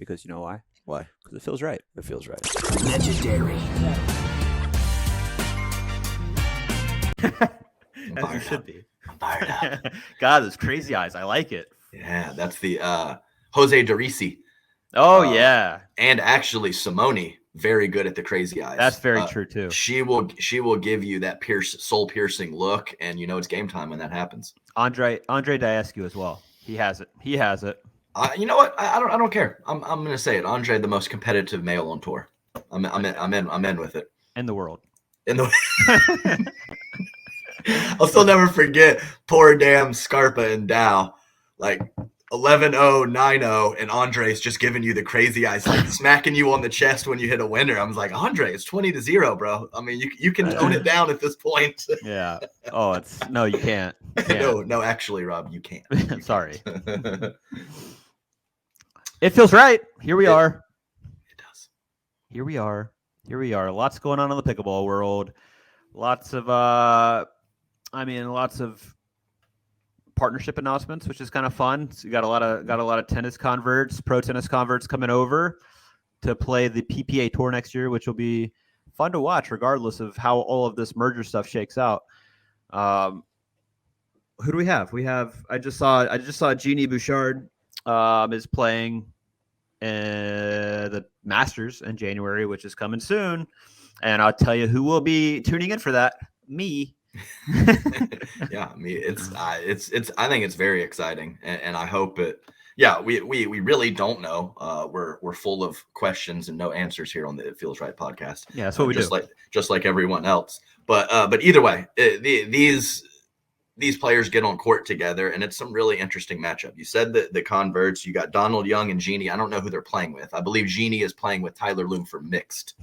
because you know why? Why? Because it feels right. It feels right. Legendary. As you should be. I'm fired up. God, those crazy eyes. I like it. Yeah, that's the Jose Dorisi. Oh, yeah. And actually Simone, very good at the crazy eyes. That's very true, too. She will give you that soul-piercing look, and you know it's game time when that happens. Andre Diascu as well. He has it. You know what? I don't care. I'm gonna say it. Andre, the most competitive male on tour. I'm in with it. In the world. I'll still never forget poor damn Scarpa and Dow, like 11-0, 9-0, and Andre's just giving you the crazy eyes, like smacking you on the chest when you hit a winner. I was like, Andre, it's 20-0, bro. I mean, you can tone it down at this point. Yeah. Oh, no, you can't. No, actually, Rob, you can't. I'm sorry. It feels right. Here we are. It does. Here we are. Lots going on in the pickleball world. Lots of partnership announcements, which is kind of fun. So you got a lot of tennis converts, pro tennis converts coming over to play the PPA tour next year, which will be fun to watch, regardless of how all of this merger stuff shakes out. Who do we have? I just saw Genie Bouchard is playing the Masters in January, which is coming soon. And I'll tell you who will be tuning in for that. Me. Yeah, I think it's very exciting, and I hope it. Yeah, we really don't know. We're full of questions and no answers here on the It Feels Right podcast. Yeah, that's what we do. Just like everyone else. But either way, these players get on court together, and it's some really interesting matchup. You said that the converts, you got Donald Young and Genie. I don't know who they're playing with. I believe Genie is playing with Tyler Loom for mixed.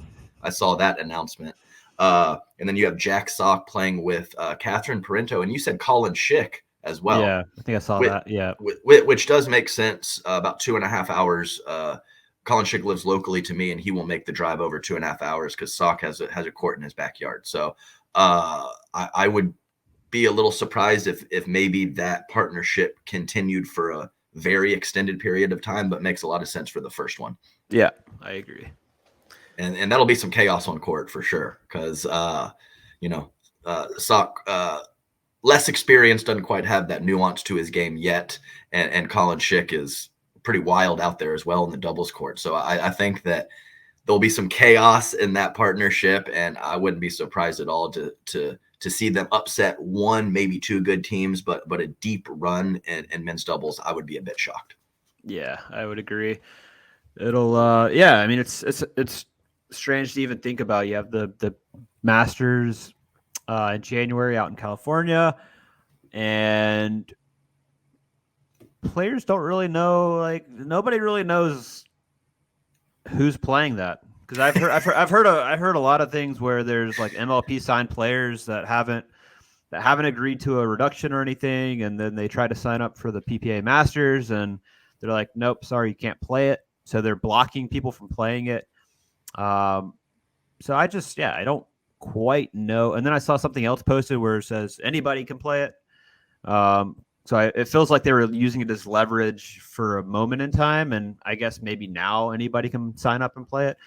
I saw that announcement. And then you have Jack Sock playing with Catherine Parento, and you said Colin Schick as well. Yeah, I think I saw that. Yeah, which does make sense. About 2.5 hours. Colin Schick lives locally to me, and he will make the drive over 2.5 hours because Sock has a court in his backyard. So I would be a little surprised if maybe that partnership continued for a very extended period of time, but makes a lot of sense for the first one. Yeah, I agree. And that'll be some chaos on court for sure, because Sock less experienced, doesn't quite have that nuance to his game yet, and Colin Schick is pretty wild out there as well in the doubles court. So I think that there'll be some chaos in that partnership, and I wouldn't be surprised at all to see them upset one, maybe two good teams, but a deep run in men's doubles. I would be a bit shocked. Yeah, I would agree. It'll I mean it's strange to even think about. You have the Masters in January out in California, and players don't really know. Like, nobody really knows who's playing that, because I've heard a lot of things where there's like MLP signed players that haven't agreed to a reduction or anything, and then they try to sign up for the PPA Masters, and they're like, nope, sorry, you can't play it. So they're blocking people from playing it. So I don't quite know. And then I saw something else posted where it says anybody can play it. It feels like they were using it as leverage for a moment in time, and I guess maybe now anybody can sign up and play it.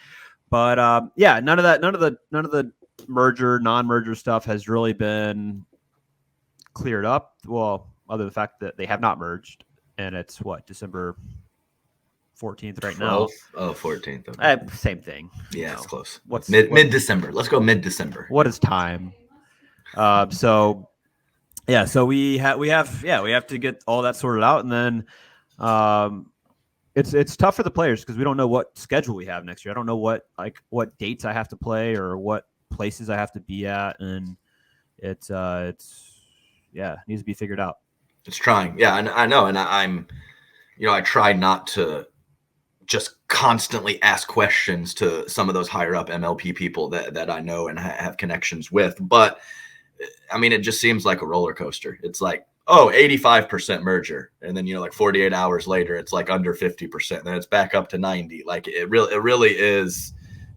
But none of the non-merger stuff has really been cleared up. Well, other than the fact that they have not merged, and it's December 14th right now. Oh, 14th. Okay. Same thing. Yeah, it's close. What's mid-December? Let's go mid-December. What is time? So we have to get all that sorted out, and then it's tough for the players because we don't know what schedule we have next year. I don't know what dates I have to play or what places I have to be at, and it needs to be figured out. It's trying. Yeah, I know, and I try not to just constantly ask questions to some of those higher up MLP people that I know and have connections with. But I mean, it just seems like a roller coaster. It's like, 85% merger. And then, 48 hours later, it's like under 50%. Then it's back up to 90. Like it really is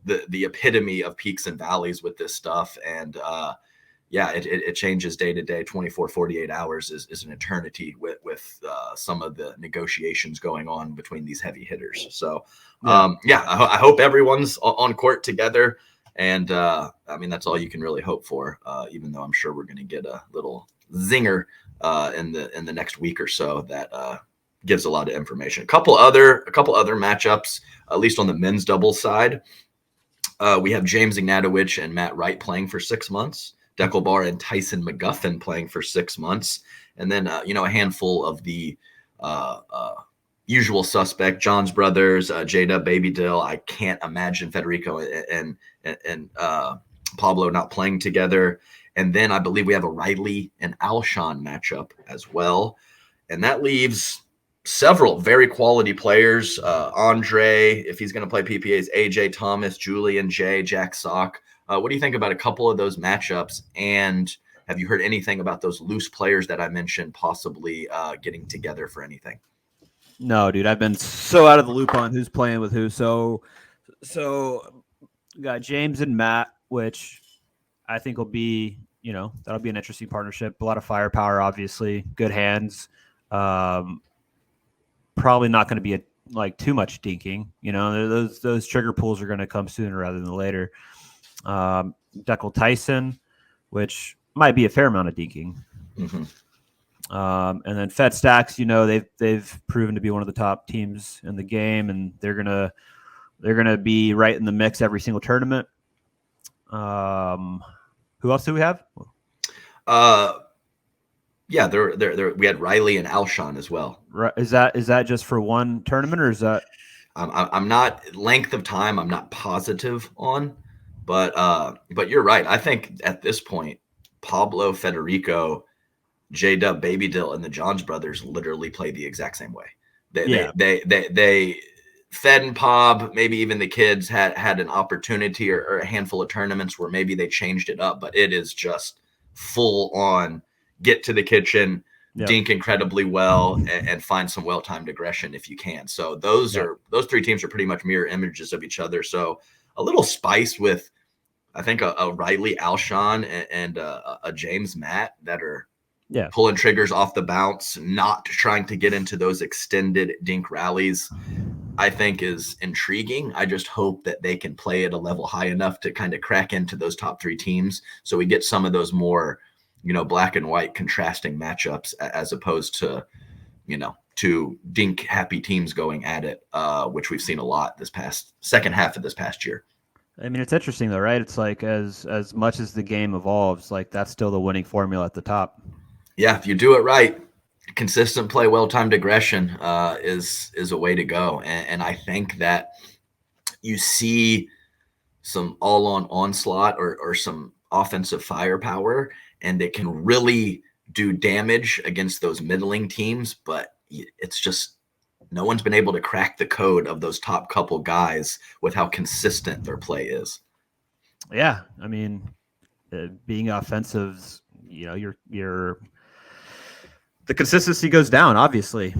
the epitome of peaks and valleys with this stuff. And yeah, it changes day to day. 24, 48 hours is an eternity with some of the negotiations going on between these heavy hitters. So, I hope everyone's on court together. And I mean, that's all you can really hope for, even though I'm sure we're going to get a little zinger in the next week or so that gives a lot of information. A couple other matchups, at least on the men's doubles side. We have James Ignatowicz and Matt Wright playing for 6 months. Deckelbar and Tyson McGuffin playing for 6 months. And then, a handful of the usual suspect, John's brothers, Jada, Baby Dill. I can't imagine Federico and Pablo not playing together. And then I believe we have a Riley and Alshon matchup as well. And that leaves several very quality players. Andre, if he's going to play PPAs, AJ Thomas, Julian J, Jack Sock. What do you think about a couple of those matchups? And have you heard anything about those loose players that I mentioned possibly getting together for anything? No, dude, I've been so out of the loop on who's playing with who. So we got James and Matt, which I think will be, that'll be an interesting partnership. A lot of firepower, obviously, good hands. Probably not going to be too much dinking. Those trigger pulls are going to come sooner rather than later. Deckel Tyson, which might be a fair amount of dinking. Mm-hmm. And then Fed Stacks, they've proven to be one of the top teams in the game, and they're gonna be right in the mix every single tournament. Who else do we have? Yeah, we had Riley and Alshon as well. Right. Is that just for one tournament, or is that? I'm not length of time. I'm not positive on, but you're right. I think at this point, Pablo, Federico, J-Dub, Baby Dill, and the Johns brothers literally play the exact same way. They Fed and Pob, maybe even the kids had an opportunity or a handful of tournaments where maybe they changed it up, but it is just full on get to the kitchen, dink incredibly well, and find some well-timed aggression if you can. So those three teams are pretty much mirror images of each other. So a little spice with, I think, a Riley Alshon and a James Matt that are pulling triggers off the bounce, not trying to get into those extended dink rallies, I think is intriguing. I just hope that they can play at a level high enough to kind of crack into those top three teams. So we get some of those more, black and white contrasting matchups as opposed to, two dink happy teams going at it, which we've seen a lot this past second half of this past year. I mean, it's interesting though, right? It's like as much as the game evolves, that's still the winning formula at the top. Yeah, if you do it right, consistent play, well-timed aggression is a way to go. And I think that you see some all-on onslaught or some offensive firepower, and it can really do damage against those middling teams. But it's just no one's been able to crack the code of those top couple guys with how consistent their play is. Yeah, I mean, being offensive, you're the consistency goes down, obviously.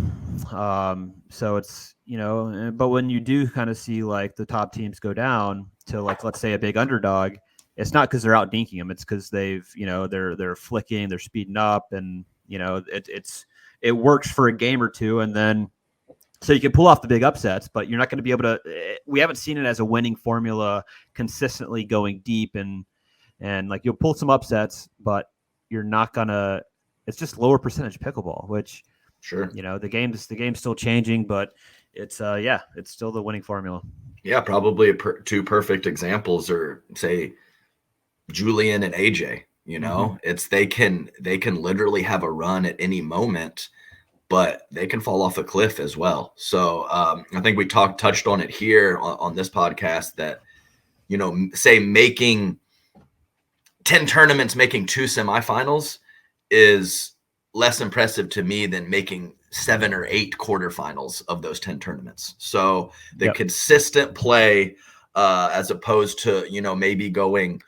So it's, but when you do kind of see the top teams go down to let's say a big underdog, it's not because they're out dinking them. It's because they've, they're flicking, they're speeding up, and it works for a game or two, and then so you can pull off the big upsets, but you're not going to be able to. We haven't seen it as a winning formula consistently going deep, and you'll pull some upsets, but you're not gonna. It's just lower percentage pickleball, which sure, the game's still changing, but it's it's still the winning formula. Yeah, probably two perfect examples are, say, Julian and AJ. It's they can literally have a run at any moment, but they can fall off a cliff as well. So I think we touched on it here on this podcast that say making 10 tournaments, making 2 semifinals is less impressive to me than making 7 or 8 quarterfinals of those 10 tournaments. So the consistent play, as opposed to, maybe going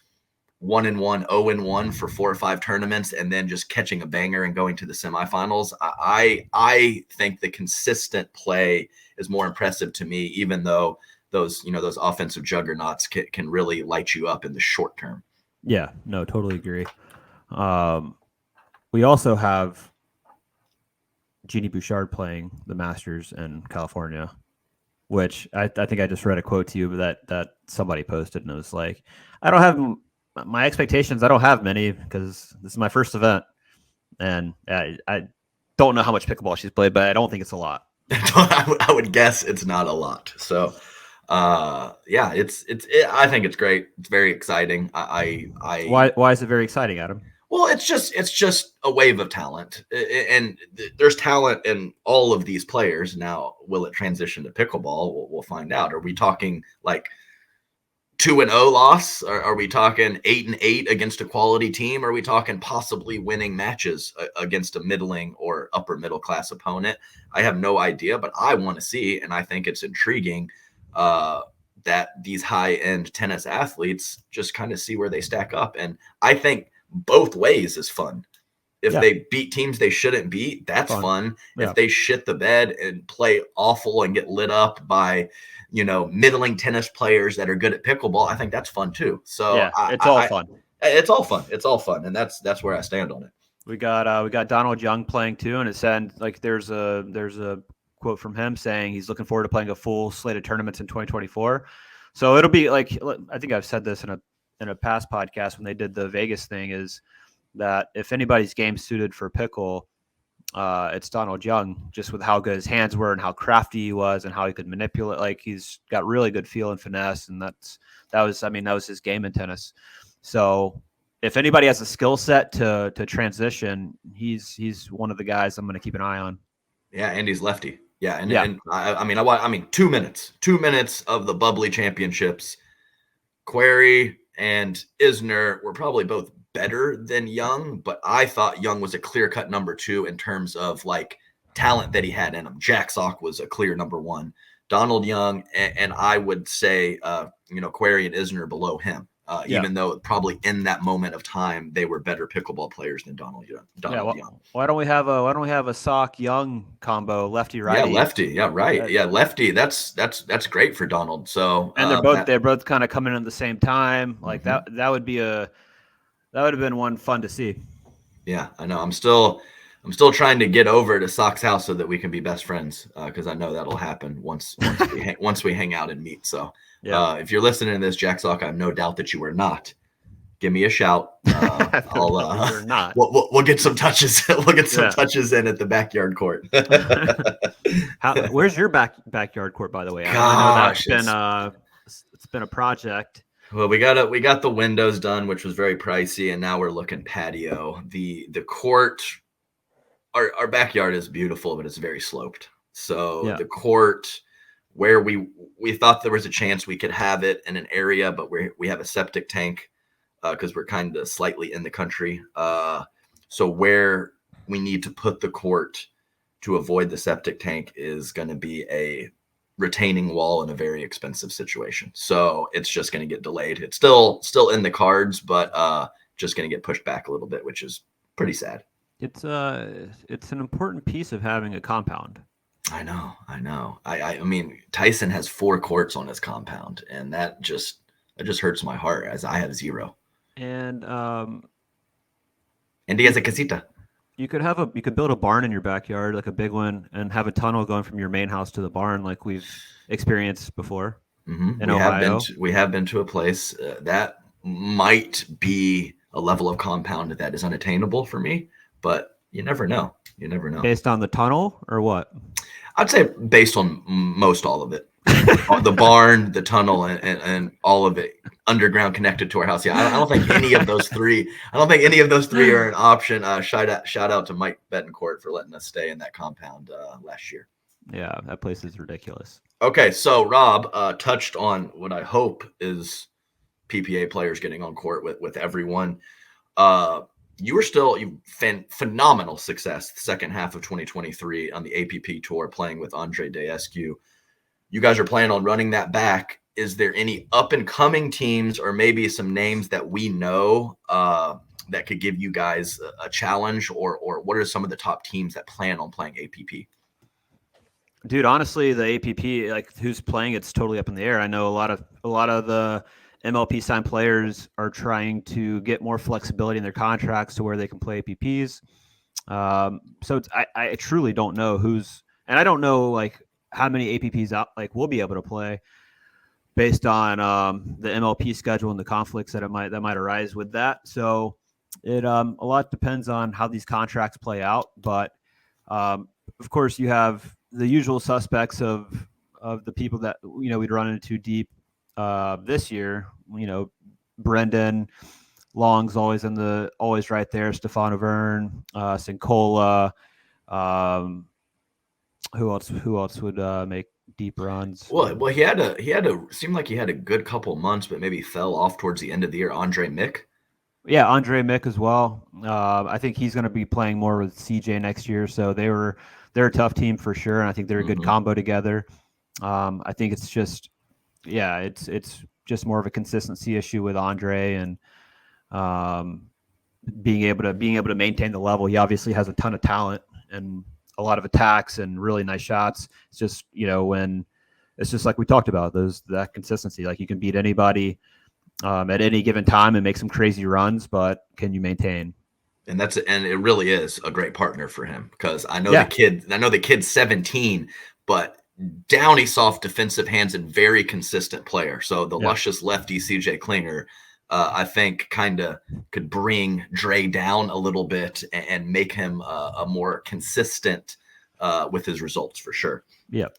1-1, 0-1 for 4 or 5 tournaments and then just catching a banger and going to the semifinals. I think the consistent play is more impressive to me, even though those offensive juggernauts can really light you up in the short term. Yeah, no, totally agree. We also have Genie Bouchard playing the Masters in California, which I think I just read a quote to you that somebody posted, and it was like, I don't have my expectations. I don't have many because this is my first event, and I don't know how much pickleball she's played, but I don't think it's a lot. I would guess it's not a lot. So, yeah, I think it's great. It's very exciting. Why is it very exciting, Adam? Well, it's just a wave of talent, and there's talent in all of these players. Now, will it transition to pickleball? We'll find out. Are we talking like 2-0 loss? Are we talking 8-8 against a quality team? Are we talking possibly winning matches against a middling or upper middle class opponent? I have no idea, but I want to see, and I think it's intriguing that these high end tennis athletes just kind of see where they stack up. And I think both ways is fun. If they beat teams they shouldn't beat, that's fun. Yeah. If they shit the bed and play awful and get lit up by, middling tennis players that are good at pickleball, I think that's fun too. So yeah, it's all fun. It's all fun. It's all fun. And that's where I stand on it. We got Donald Young playing too. And it said like, there's a quote from him saying he's looking forward to playing a full slate of tournaments in 2024. So it'll be like, I think I've said this in a past podcast when they did the Vegas thing, is that if anybody's game suited for pickle, it's Donald Young, just with how good his hands were and how crafty he was and how he could manipulate. Like, he's got really good feel and finesse, and that was his game in tennis. So if anybody has a skill set to transition, he's one of the guys I'm going to keep an eye on. Yeah, and he's lefty. Yeah, and I mean 2 minutes of the bubbly championships. Query and Isner were probably both better than Young, but I thought Young was a clear-cut number 2 in terms of like talent that he had in him. Jack Sock was a clear number 1. Donald Young, and I would say, Query and Isner below him, even though probably in that moment of time they were better pickleball players than Donald Young. Why don't we have a Sock Young combo, lefty righty? Yeah, lefty. Yeah, right. Yeah, lefty. That's great for Donald. So they're both kind of coming in at the same time. Like that would have been one fun to see. Yeah, I know. I'm still trying to get over to Sock's house so that we can be best friends, because I know that'll happen once we hang out and meet. So if you're listening to this, Jack Sock, I have no doubt that you are not. Give me a shout. We'll get some touches. We'll get some touches in at the backyard court. Where's your backyard court, by the way? Gosh, I know it's been a project. Well, we got the windows done, which was very pricey, and now we're looking patio. The court, our backyard is beautiful, but it's very sloped. So the court, where we thought there was a chance we could have it in an area, but we have a septic tank because we're kind of slightly in the country. So where we need to put the court to avoid the septic tank is going to be a retaining wall in a very expensive situation. So it's just going to get delayed. It's still in the cards, but just going to get pushed back a little bit, which is pretty sad. It's an important piece of having a compound. I know. I mean, Tyson has 4 courts on his compound, and that just hurts my heart, as I have 0. And he has a casita. You could build a barn in your backyard, like a big one, and have a tunnel going from your main house to the barn, like we've experienced before. Mm-hmm. In Ohio. We have been to a place that might be a level of compound that is unattainable for me, but you never know. Based on the tunnel or what? I'd say based on most all of it. The barn, the tunnel, and all of it underground connected to our house. Yeah, I don't think any of those three. Are an option. Shout out to Mike Betancourt for letting us stay in that compound last year. Yeah, that place is ridiculous. Okay, so Rob touched on what I hope is PPA players getting on court with everyone. You phenomenal success the second half of 2023 on the APP tour, playing with Andre Daescu. You guys are planning on running that back. Is there any up and coming teams, or maybe some names that we know that could give you guys a challenge, or what are some of the top teams that plan on playing APP? Dude, honestly, the APP, like who's playing, it's totally up in the air. I know a lot of the MLP signed players are trying to get more flexibility in their contracts to where they can play APPs. So I truly don't know and I don't know like how many APPs out like we'll be able to play based on the MLP schedule and the conflicts that might arise with that. So it a lot depends on how these contracts play out, but of course you have the usual suspects of the people that we'd run into deep this year. Brendan Long's always right there. Stefano Verne, Sincola. Who else would make deep runs? Well, he had a seemed like he had a good couple months, but maybe fell off towards the end of the year. Andre Mick. Yeah, Andre Mick as well. I think he's going to be playing more with CJ next year. So they're a tough team for sure, and I think they're a good combo together. I think it's just it's just more of a consistency issue with Andre and being able to maintain the level. He obviously has a ton of talent and a lot of attacks and really nice shots. It's just when it's just like we talked about that consistency. Like you can beat anybody at any given time and make some crazy runs, but can you maintain? And it really is a great partner for him because I know the kid's 17, but Downey soft defensive hands and very consistent player. So the luscious lefty CJ Klinger, I think kind of could bring Dre down a little bit and make him a more consistent with his results for sure. Yep.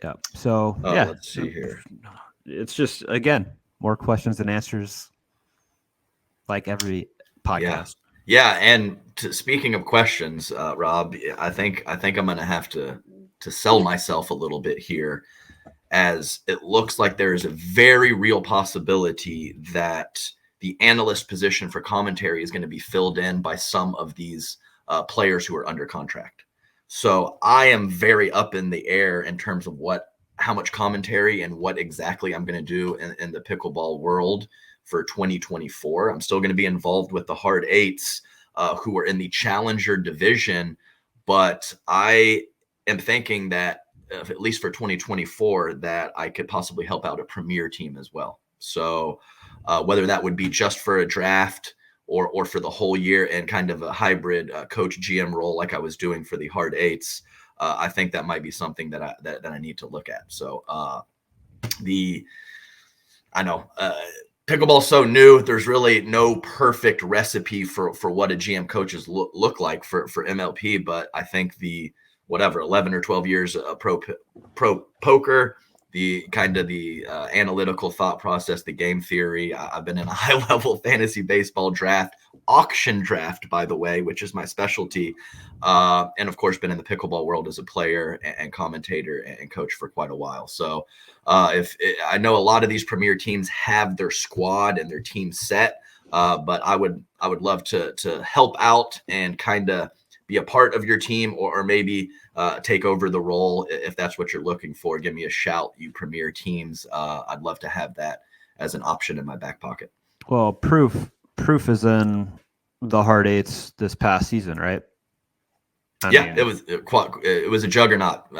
Yeah. So let's see here. It's just again more questions than answers, like every podcast. Yeah. And speaking of questions, Rob, I think I'm going to have to sell myself a little bit here, as it looks like there is a very real possibility that the analyst position for commentary is going to be filled in by some of these players who are under contract. So I am very up in the air in terms of how much commentary and what exactly I'm going to do in the pickleball world for 2024. I'm still going to be involved with the Hard Eights who are in the Challenger division, but I am thinking that at least for 2024 that I could possibly help out a premier team as well. So whether that would be just for a draft or for the whole year and kind of a hybrid coach GM role like I was doing for the Hard Eights, I think that might be something that I need to look at. So pickleball's so new. There's really no perfect recipe for what a GM coaches look like for MLP, but I think the 11 or 12 years of pro poker, the kind of the analytical thought process, the game theory. I've been in a high level fantasy baseball draft, auction draft, by the way, which is my specialty. And of course, been in the pickleball world as a player and commentator and coach for quite a while. So I know a lot of these premier teams have their squad and their team set, but I would love to help out and kind of be a part of your team or maybe take over the role if that's what you're looking for. Give me a shout, you premier teams. I'd love to have that as an option in my back pocket. Well, Proof is in the Hard Eights this past season, right? It was a juggernaut.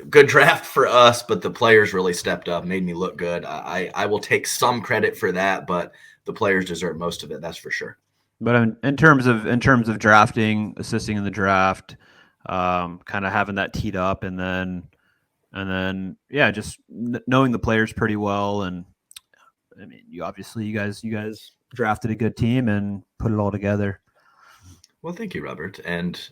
Good draft for us, but the players really stepped up, made me look good. I will take some credit for that, but the players deserve most of it. That's for sure. But in terms of drafting, assisting in the draft, kind of having that teed up, and then just knowing the players pretty well. And I mean, you guys drafted a good team and put it all together. Well, thank you, Robert. And it's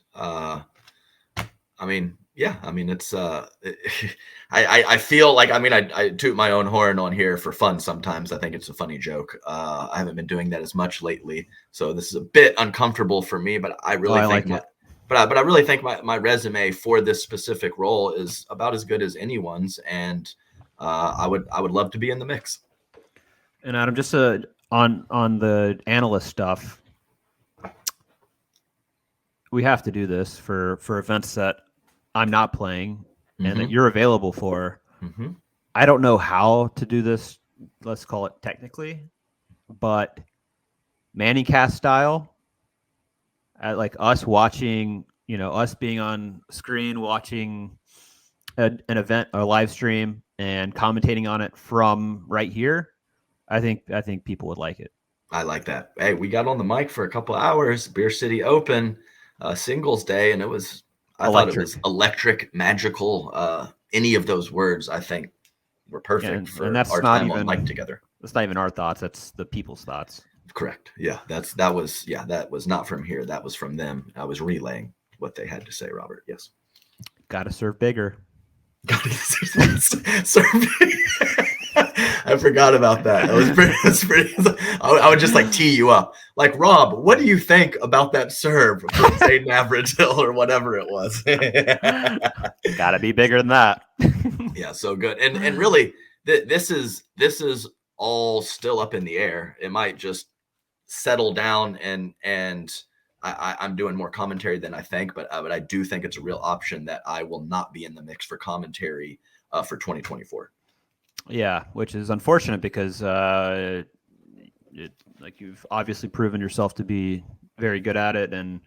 I feel like I toot my own horn on here for fun sometimes. I think it's a funny joke. I haven't been doing that as much lately, so this is a bit uncomfortable for me. But I really I really think my resume for this specific role is about as good as anyone's, and I would love to be in the mix. And Adam, just on the analyst stuff, we have to do this for events that I'm not playing and that you're available for. Mm-hmm. I don't know how to do this, let's call it technically, but Mannycast style, like us watching, us being on screen watching an event or live stream and commentating on it from right here, I think people would like it. I like that. Hey, we got on the mic for a couple hours, Beer City Open, singles day, and I thought it was electric, magical. Any of those words, I think, were perfect for and that's our not time even, on mic together. That's not even our thoughts. That's the people's thoughts. Correct. Yeah, that was not from here. That was from them. I was relaying what they had to say, Robert. Yes. Got to serve bigger. Serve bigger. I forgot about that. That's pretty. I would just like tee you up. Like, Rob, what do you think about that serve from Zayden Average-Hill or whatever it was? Got to be bigger than that. Yeah, so good. And really, this is all still up in the air. It might just settle down, and I'm doing more commentary than I think, but I do think it's a real option that I will not be in the mix for commentary for 2024. Yeah, which is unfortunate because like you've obviously proven yourself to be very good at it, and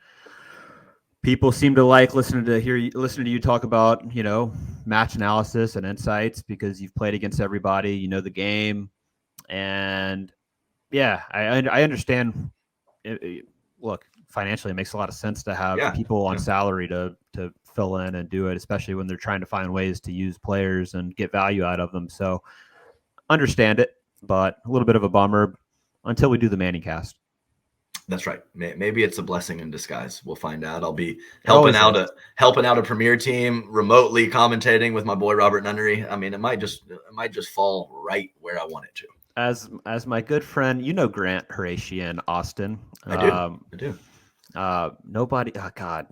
people seem to like listening to you talk about, match analysis and insights because you've played against everybody, you know the game, and yeah, I understand. Look, financially, it makes a lot of sense to have people on salary to fill in and do it, especially when they're trying to find ways to use players and get value out of them. So understand it, but a little bit of a bummer until we do the Manning cast. That's right. Maybe it's a blessing in disguise. We'll find out. I'll be helping out a premier team, remotely commentating with my boy Robert Nunnery. I mean, it might just fall right where I want it to. As my good friend, Grant Horatian Austin. I do. Nobody. Oh God,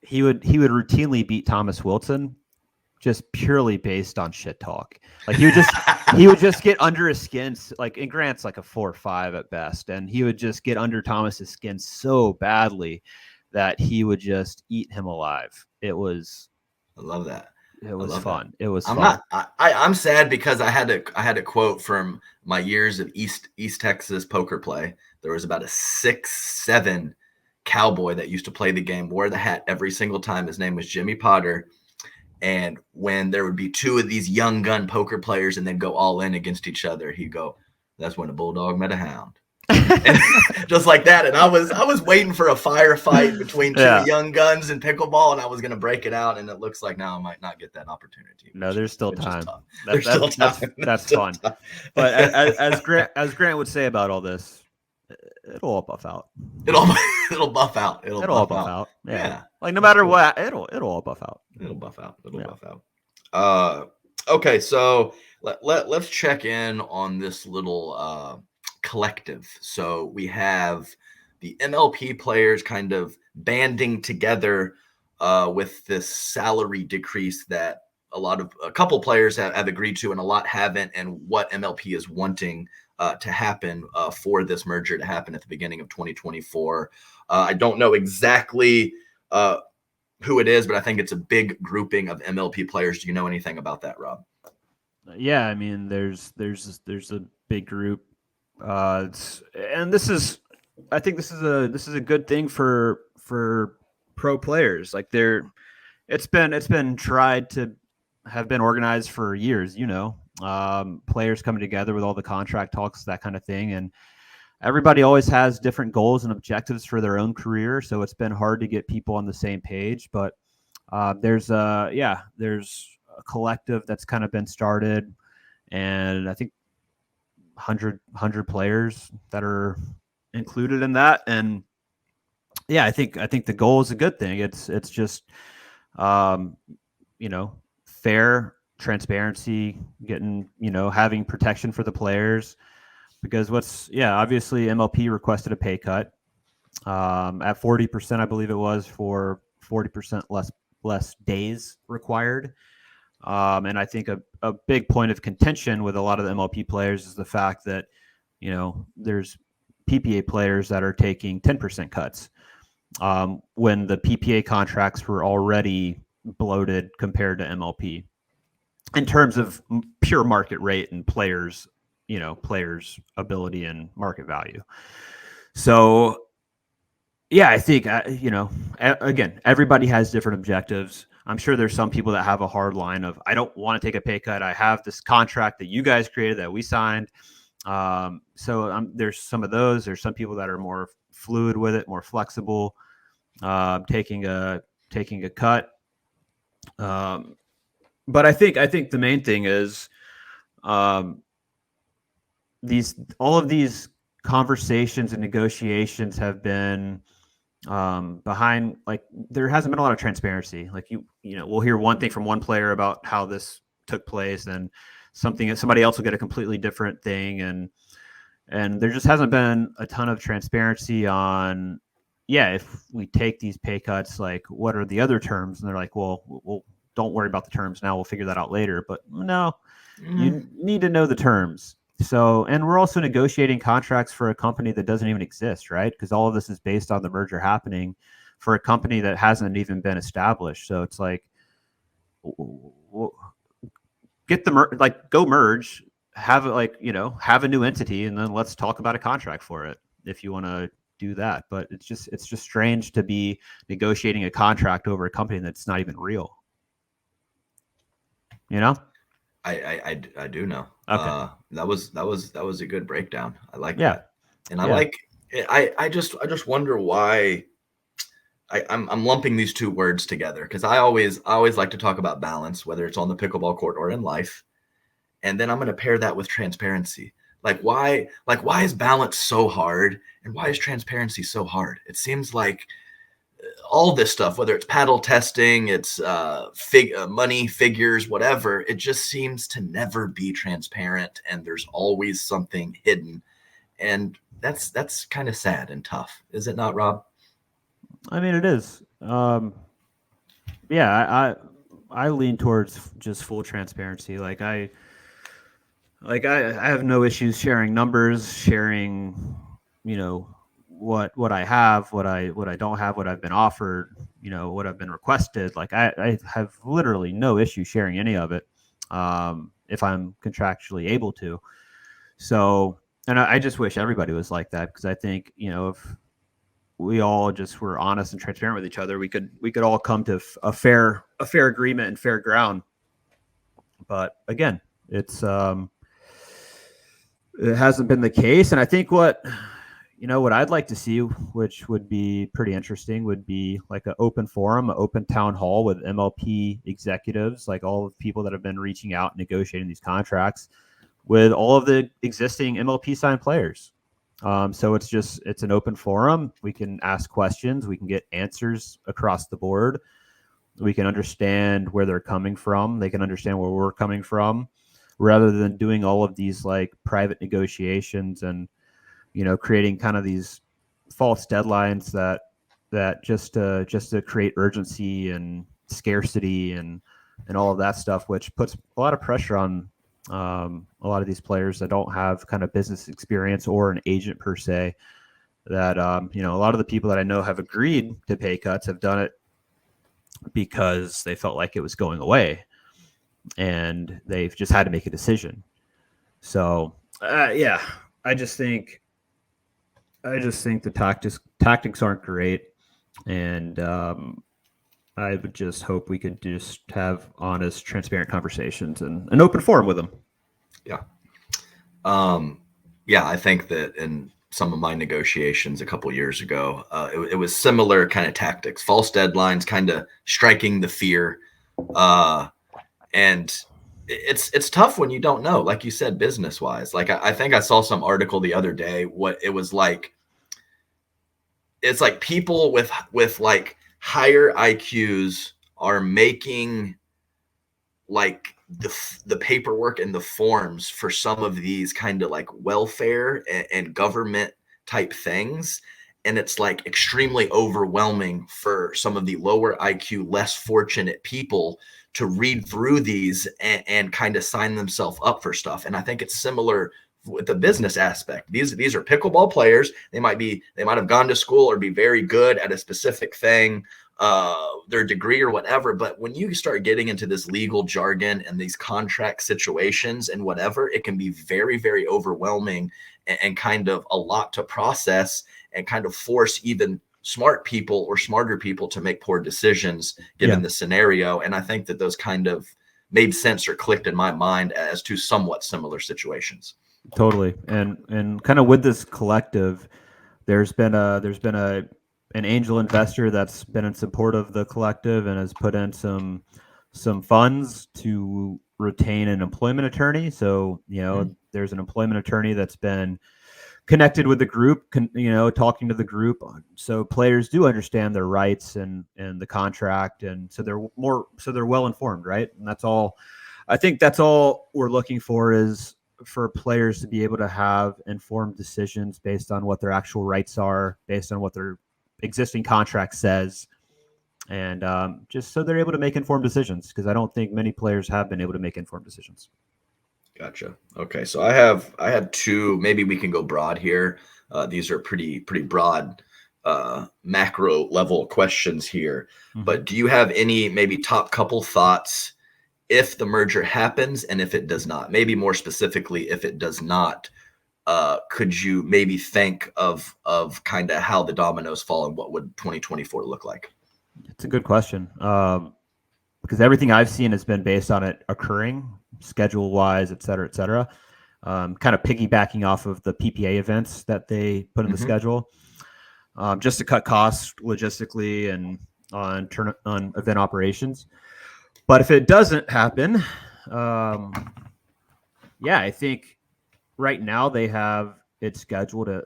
he would routinely beat Thomas Wilson, just purely based on shit talk. Like he would just get under his skin. Like, and Grant's like a 4 or 5 at best, and he would just get under Thomas's skin so badly that he would just eat him alive. I love that. It was fun. It was fun. I'm sad because I had a quote from my years of East Texas poker play. There was about a 6'7" cowboy that used to play the game, wore the hat every single time. His name was Jimmy Potter. And when there would be 2 of these young gun poker players and then go all in against each other, he'd go, "That's when a bulldog met a hound." And just like that. And I was waiting for a firefight between 2 young guns in pickleball, and I was going to break it out. And it looks like now I might not get that opportunity. No, there's still time. There's still time. That's fun. But as Grant would say about all this, it'll all buff out. It'll buff out. It'll all buff out. Yeah. Like no matter what, it'll all buff out. It'll buff out. Buff out. Okay, so let's check in on this little collective. So we have the MLP players kind of banding together with this salary decrease that a couple players have agreed to and a lot haven't, and what MLP is wanting to happen for this merger to happen at the beginning of 2024. I don't know exactly who it is, but I think it's a big grouping of MLP players. Do you know anything about that, Rob? Yeah, I mean, there's a big group, and I think this is a good thing for pro players. Like it's been tried to have been organized for years. Players coming together with all the contract talks, that kind of thing, and everybody always has different goals and objectives for their own career, so it's been hard to get people on the same page. But there's a collective that's kind of been started, and I think 100 players that are included in that. And yeah, I think the goal is a good thing. It's just fair transparency, getting having protection for the players. Because obviously MLP requested a pay cut at 40%, I believe it was, for 40% less days required. And I think a big point of contention with a lot of the MLP players is the fact that, there's PPA players that are taking 10% cuts when the PPA contracts were already bloated compared to MLP in terms of pure market rate and players' ability and market value. So, yeah, I think, again, everybody has different objectives. I'm sure there's some people that have a hard line of, I don't want to take a pay cut. I have this contract that you guys created that we signed. There's some of those. There's some people that are more fluid with it, more flexible, taking a cut. But I think the main thing is all of these conversations and negotiations have been behind, like, there hasn't been a lot of transparency. Like we'll hear one thing from one player about how this took place, and somebody else will get a completely different thing, and there just hasn't been a ton of transparency on, if we take these pay cuts, like, what are the other terms? And they're like, well, don't worry about the terms now, we'll figure that out later. But no, you need to know the terms. So, and we're also negotiating contracts for a company that doesn't even exist, right? Because all of this is based on the merger happening for a company that hasn't even been established. So it's like, get go merge, have it, have a new entity, and then let's talk about a contract for it if you want to do that. But it's just strange to be negotiating a contract over a company that's not even real. I do know. Okay. That was a good breakdown. I like Yeah. that. And I just wonder why I'm lumping these two words together, because I always like to talk about balance, whether it's on the pickleball court or in life. And then I'm going to pair that with transparency. Why is balance so hard, and why is transparency so hard? It seems like all this stuff, whether it's paddle testing, it's money, figures, whatever, it just seems to never be transparent, and there's always something hidden. And that's kind of sad and tough. Is it not, Rob? I mean, it is. I lean towards just full transparency. I have no issues sharing numbers, sharing, what I have, what I don't have, what I've been offered, what I've been requested. I have literally no issue sharing any of it, if I'm contractually able to. So, and I just wish everybody was like that, because I think, if we all just were honest and transparent with each other, we could all come to a fair agreement and fair ground. But again, it hasn't been the case. And I think what I'd like to see, which would be pretty interesting, would be like an open forum, an open town hall with MLP executives, like all of the people that have been reaching out and negotiating these contracts with all of the existing MLP signed players. So it's an open forum. We can ask questions. We can get answers across the board. We can understand where they're coming from. They can understand where we're coming from, rather than doing all of these like private negotiations and, creating kind of these false deadlines that just to create urgency and scarcity and all of that stuff, which puts a lot of pressure on a lot of these players that don't have kind of business experience or an agent per se. That a lot of the people that I know have agreed to pay cuts have done it because they felt like it was going away, and they've just had to make a decision. So I just think the tactics aren't great, and I would just hope we could just have honest, transparent conversations and an open forum with them. Yeah. I think that in some of my negotiations a couple years ago, it was similar kind of tactics, false deadlines, kind of striking the fear. And it's tough when you don't know, like you said, business wise. I think I saw some article the other day, what it was like. It's like people with like higher IQs are making like the paperwork and the forms for some of these kind of like welfare and government type things. And it's like extremely overwhelming for some of the lower IQ, less fortunate people to read through these and kind of sign themselves up for stuff. And I think it's similar with the business aspect. These are pickleball players. They might have gone to school or be very good at a specific thing, their degree or whatever. But when you start getting into this legal jargon and these contract situations and whatever, it can be very, very overwhelming and kind of a lot to process, and kind of force even smart people or smarter people to make poor decisions given the scenario. And I think that those kind of made sense or clicked in my mind as to somewhat similar situations. Totally. And kind of with this collective, there's been an angel investor that's been in support of the collective and has put in some funds to retain an employment attorney. So, there's an employment attorney that's been connected with the group, talking to the group. So players do understand their rights and the contract. And so they're well informed. Right. And I think that's all we're looking for, is for players to be able to have informed decisions based on what their actual rights are, based on what their existing contract says. And just so they're able to make informed decisions, because I don't think many players have been able to make informed decisions. Gotcha. Okay, so I had two. Maybe we can go broad here. These are pretty broad, macro level questions here. Mm-hmm. But do you have any maybe top couple thoughts if the merger happens and if it does not? Maybe more specifically, if it does not, could you maybe think of kind of how the dominoes fall and what would 2024 look like? It's a good question, because everything I've seen has been based on it occurring, schedule-wise, et cetera, kind of piggybacking off of the PPA events that they put in the schedule, just to cut costs logistically and on event operations. But if it doesn't happen, I think right now they have it scheduled at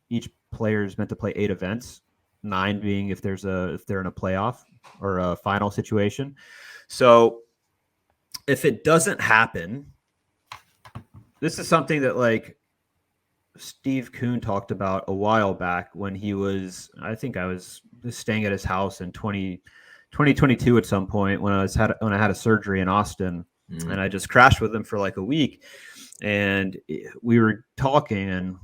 each player is meant to play 8 events, 9 being if they're in a playoff or a final situation. So if it doesn't happen, this is something that like Steve Kuhn talked about a while back when I think I was staying at his house in 2022 at some point when I had a surgery in Austin, and I just crashed with him for like a week, and we were talking, and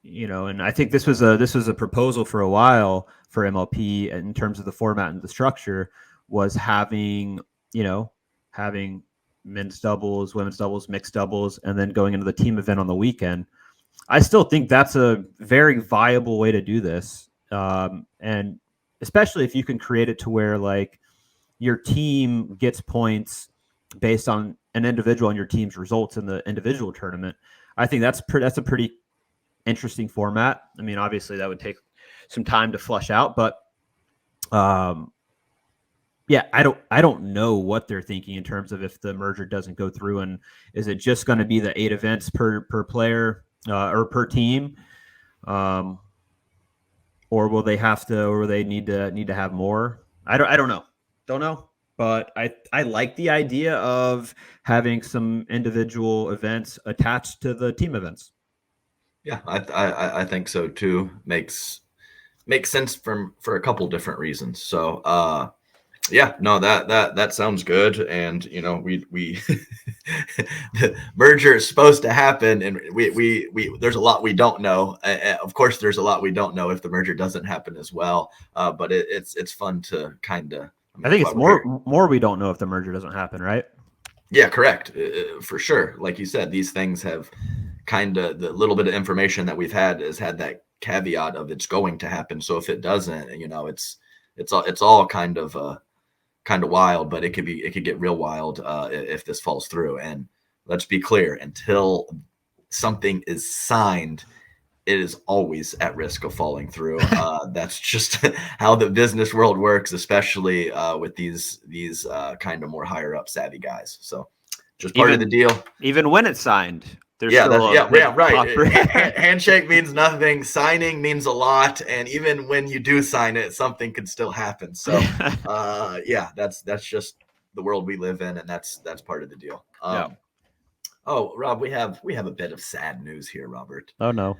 and I think this was a proposal for a while for MLP in terms of the format and the structure, was having men's doubles, women's doubles, mixed doubles, and then going into the team event on the weekend. I still think that's a very viable way to do this. And especially if you can create it to where like your team gets points based on an individual and your team's results in the individual tournament. I think that's a pretty interesting format. I mean, obviously that would take some time to flush out, but I don't know what they're thinking in terms of if the merger doesn't go through, and is it just going to be the 8 events per player or per team, or will they need to have more? I don't know. But I like the idea of having some individual events attached to the team events. Yeah, I think so too. Makes sense for a couple different reasons. So that sounds good. And we the merger is supposed to happen, and we there's a lot we don't know. Of course, there's a lot we don't know if the merger doesn't happen as well. But it's fun to kind of. I think it's more we don't know if the merger doesn't happen, right? Yeah, correct. For sure. Like you said, these things have kind of, the little bit of information that we've had has had that caveat of it's going to happen. So if it doesn't, it's all kind of wild, but it could get real wild if this falls through. And let's be clear, until something is signed, it is always at risk of falling through. That's just how the business world works, especially with these kind of more higher up savvy guys. So just part of the deal. Even when it's signed, there's right. Handshake means nothing. Signing means a lot, and even when you do sign it, something could still happen. So that's just the world we live in, and that's part of the deal. Oh, Rob, we have a bit of sad news here, Robert. Oh no.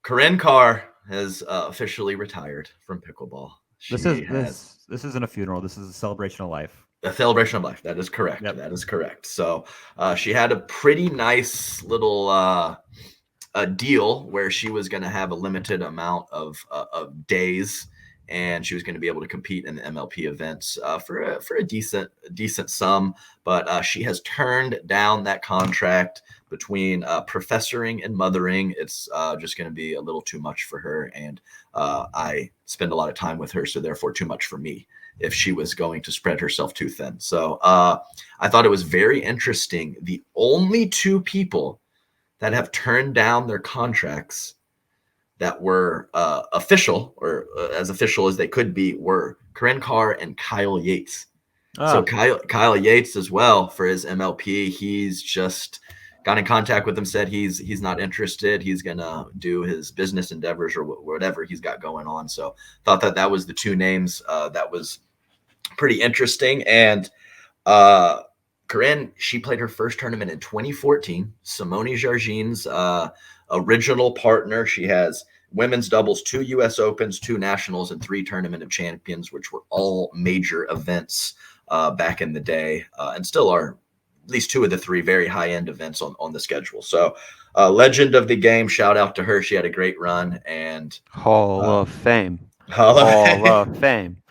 Corinne Carr has officially retired from pickleball. This isn't a funeral. This is a celebration of life. A celebration of life. That is correct. Yep. That is correct. So she had a pretty nice little a deal where she was going to have a limited amount of days, and she was going to be able to compete in the MLP events for a decent sum. But she has turned down that contract. Between professoring and mothering, it's just going to be a little too much for her, and I spend a lot of time with her, so therefore too much for me if she was going to spread herself too thin. So I thought it was very interesting. The only two people that have turned down their contracts that were official, or as official as they could be, were Corinne Carr and Kyle Yates. So Kyle Yates as well, for his MLP, he's just got in contact with him, said he's not interested. He's gonna do his business endeavors or whatever he's got going on. So thought that was the two names that was pretty interesting. And Corinne, she played her first tournament in 2014. Simone Jargin's original partner. She has women's doubles, 2 U.S. Opens, 2 Nationals, and 3 Tournament of Champions, which were all major events back in the day, and still are at least 2 of the 3 very high-end events on the schedule. So legend of the game, shout out to her. She had a great run. And Hall of Fame. Hall of Fame.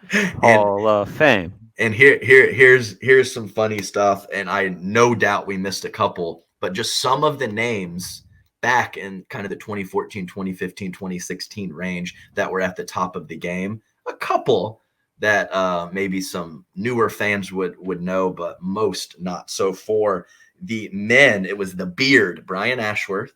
Hall of Fame. And here's some funny stuff, and I no doubt we missed a couple, but just some of the names back in kind of the 2014, 2015, 2016 range that were at the top of the game. A couple that maybe some newer fans would know, but most not. So for the men, it was the Beard, Brian Ashworth.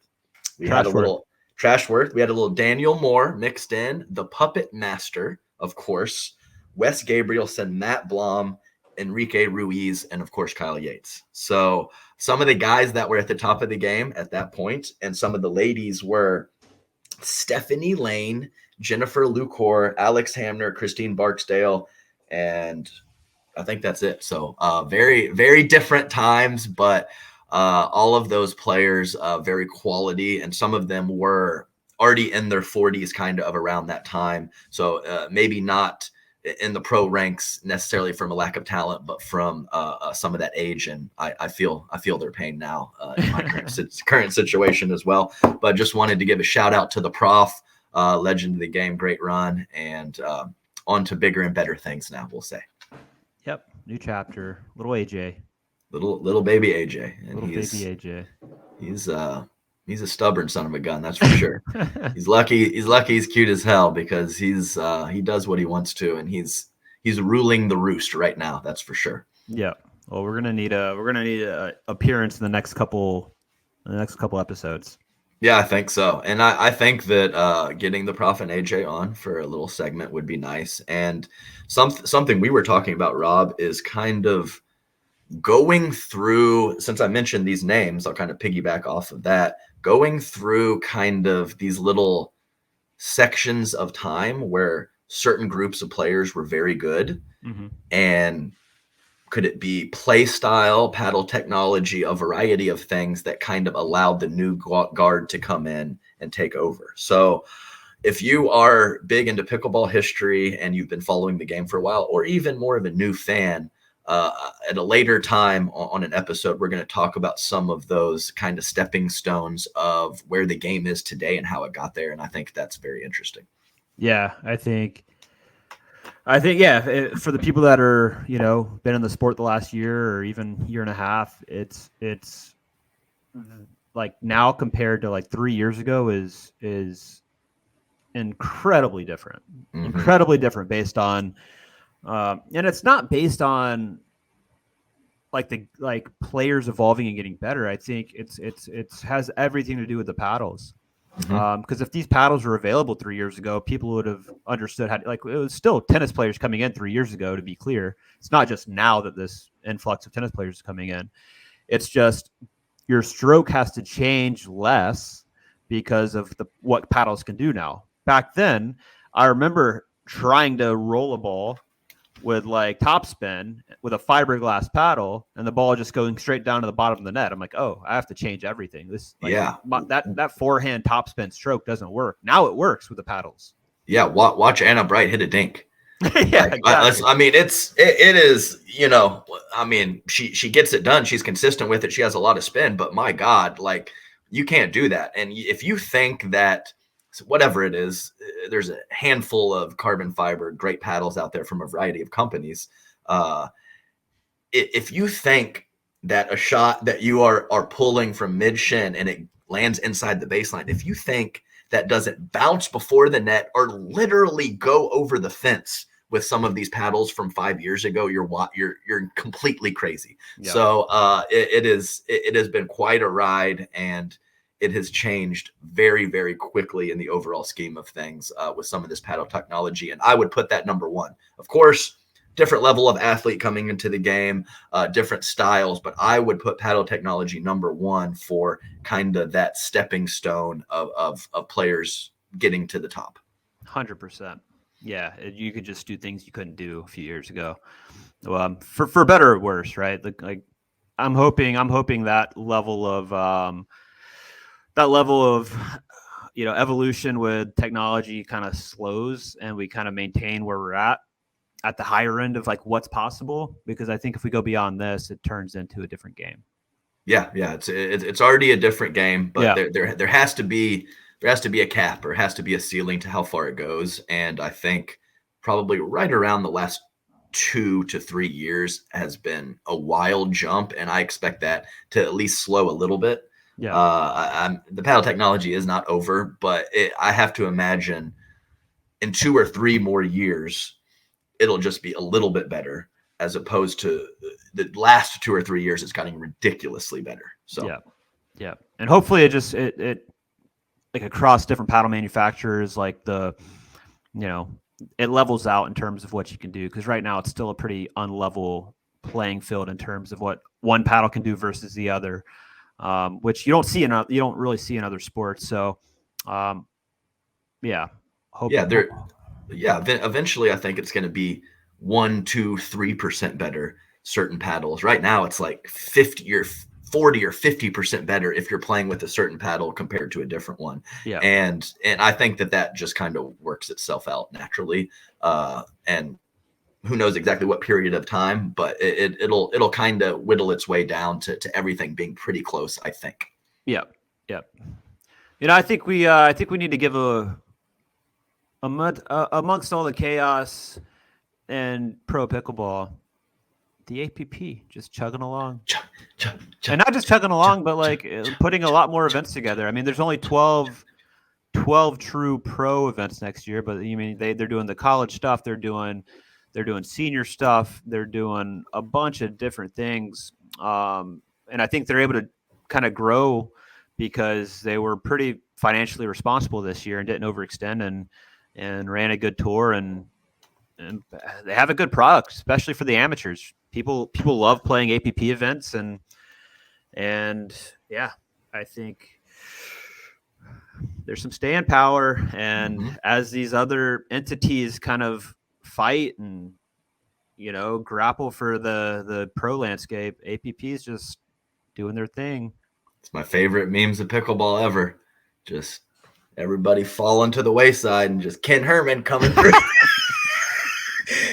We had a little Trashworth. We had a little Daniel Moore mixed in, the Puppet Master, of course, Wes Gabrielson, Matt Blom, Enrique Ruiz, and of course Kyle Yates. So some of the guys that were at the top of the game at that point, and some of the ladies were Stephanie Lane, Jennifer Lucor, Alex Hamner, Christine Barksdale, and I think that's it. So very, very different times, but all of those players, very quality, and some of them were already in their 40s kind of around that time. So maybe not in the pro ranks necessarily from a lack of talent, but from some of that age. And I feel their pain now in my current situation as well. But just wanted to give a shout out to the Prof, legend of the game, great run, and on to bigger and better things now, we'll say. Yep, new chapter, little AJ. Little baby AJ. And baby AJ. He's a stubborn son of a gun, that's for sure. He's lucky he's cute as hell, because he does what he wants to, and he's ruling the roost right now, that's for sure. Yeah. Well, we're gonna need a appearance in the next couple episodes. Yeah, I think so. And I think that getting the Prof and AJ on for a little segment would be nice. And something we were talking about, Rob, is kind of going through, since I mentioned these names, I'll kind of piggyback off of that, going through kind of these little sections of time where certain groups of players were very good. Mm-hmm. And could it be play style, paddle technology, a variety of things that kind of allowed the new guard to come in and take over. So if you are big into pickleball history and you've been following the game for a while, or even more of a new fan, at a later time on an episode, we're going to talk about some of those kind of stepping stones of where the game is today and how it got there. And I think that's very interesting. Yeah, I think, for the people that are, been in the sport the last year or even year and a half, it's like now compared to like 3 years ago is incredibly different, based on, and it's not based on like players evolving and getting better. I think it's has everything to do with the paddles. Because if these paddles were available 3 years ago, people would have understood how. Like, it was still tennis players coming in 3 years ago. To be clear, it's not just now that this influx of tennis players is coming in. It's just your stroke has to change less because of what paddles can do now. Back then, I remember trying to roll a ball with like topspin with a fiberglass paddle, and the ball just going straight down to the bottom of the net. I'm like, oh, I have to change everything. That forehand topspin stroke doesn't work. Now it works with the paddles. Yeah, watch Anna Bright hit a dink. Yeah, exactly. I mean, it is. I mean, she gets it done. She's consistent with it. She has a lot of spin, but my God, like, you can't do that. And if you think that whatever it is. There's a handful of carbon fiber great paddles out there from a variety of companies. If you think that a shot that you are pulling from mid shin and it lands inside the baseline, if you think that doesn't bounce before the net or literally go over the fence with some of these paddles from 5 years ago, you're completely crazy. Yep. So it has been quite a ride, and it has changed very, very quickly in the overall scheme of things with some of this paddle technology. And I would put that number one. Of course, different level of athlete coming into the game, different styles, but I would put paddle technology number one for kind of that stepping stone of players getting to the top. 100%. Yeah, you could just do things you couldn't do a few years ago, for better or worse, right? Like I'm hoping that level of evolution with technology kind of slows, and we kind of maintain where we're at the higher end of like what's possible, because I think if we go beyond this, it turns into a different game. Yeah, it's already a different game, but there has to be a cap, or has to be a ceiling to how far it goes. And I think probably right around the last 2 to 3 years has been a wild jump, and I expect that to at least slow a little bit. Yeah, the paddle technology is not over, but I have to imagine in 2 or 3 more years, it'll just be a little bit better, as opposed to the last 2 or 3 years, it's gotten ridiculously better. So yeah, and hopefully it like across different paddle manufacturers, like it levels out in terms of what you can do, because right now it's still a pretty unlevel playing field in terms of what one paddle can do versus the other, which you don't really see in other sports. So eventually I think it's going to be 1, 2, 3% better certain paddles. Right now it's like 50 or 40 or 50% better if you're playing with a certain paddle compared to a different one. Yeah. And I think that just kind of works itself out naturally. And who knows exactly what period of time, but it'll kind of whittle its way down to everything being pretty close, I think. Yeah. I think we need to give amongst all the chaos and pro pickleball, the APP just chugging along, and not just chugging along, but like putting a lot more events together. I mean, there's only 12 true pro events next year, but you mean they're doing the college stuff, they're doing senior stuff, they're doing a bunch of different things, and I think they're able to kind of grow because they were pretty financially responsible this year and didn't overextend and ran a good tour, and they have a good product, especially for the amateurs. People love playing APP events, and yeah, I think there's some staying power. And as these other entities kind of fight and grapple for the pro landscape, APP is just doing their thing. It's my favorite memes of pickleball ever. Just everybody falling to the wayside, and just Ken Herman coming through.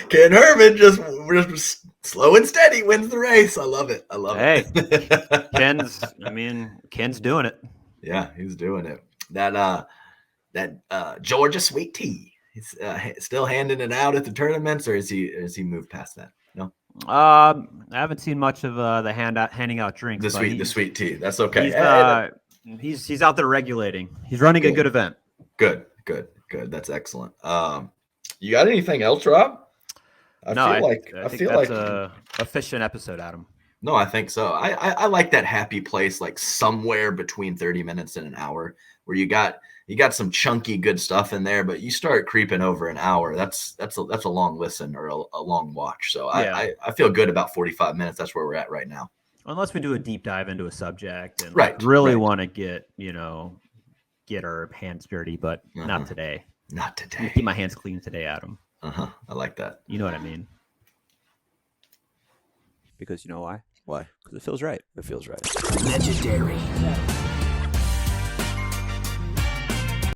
Ken Herman just slow and steady wins the race. I love it. Ken's doing it. Yeah, he's doing it. That Georgia sweet tea. He's still handing it out at the tournaments, or has he moved past that? No. I haven't seen much of the handing out drinks. The sweet tea. That's okay. He's out there regulating. He's running a good event. Good. That's excellent. You got anything else, Rob? I feel like a efficient episode, Adam. No, I think so. I like that happy place, like somewhere between 30 minutes and an hour, where you got some chunky good stuff in there, but you start creeping over an hour. That's a long listen or a long watch. So I feel good about 45 minutes. That's where we're at right now. Unless we do a deep dive into a subject and want to get our hands dirty, but not today. Not today. Keep my hands clean today, Adam. I like that. You know what I mean? Because you know why? Why? Because it feels right. Legendary.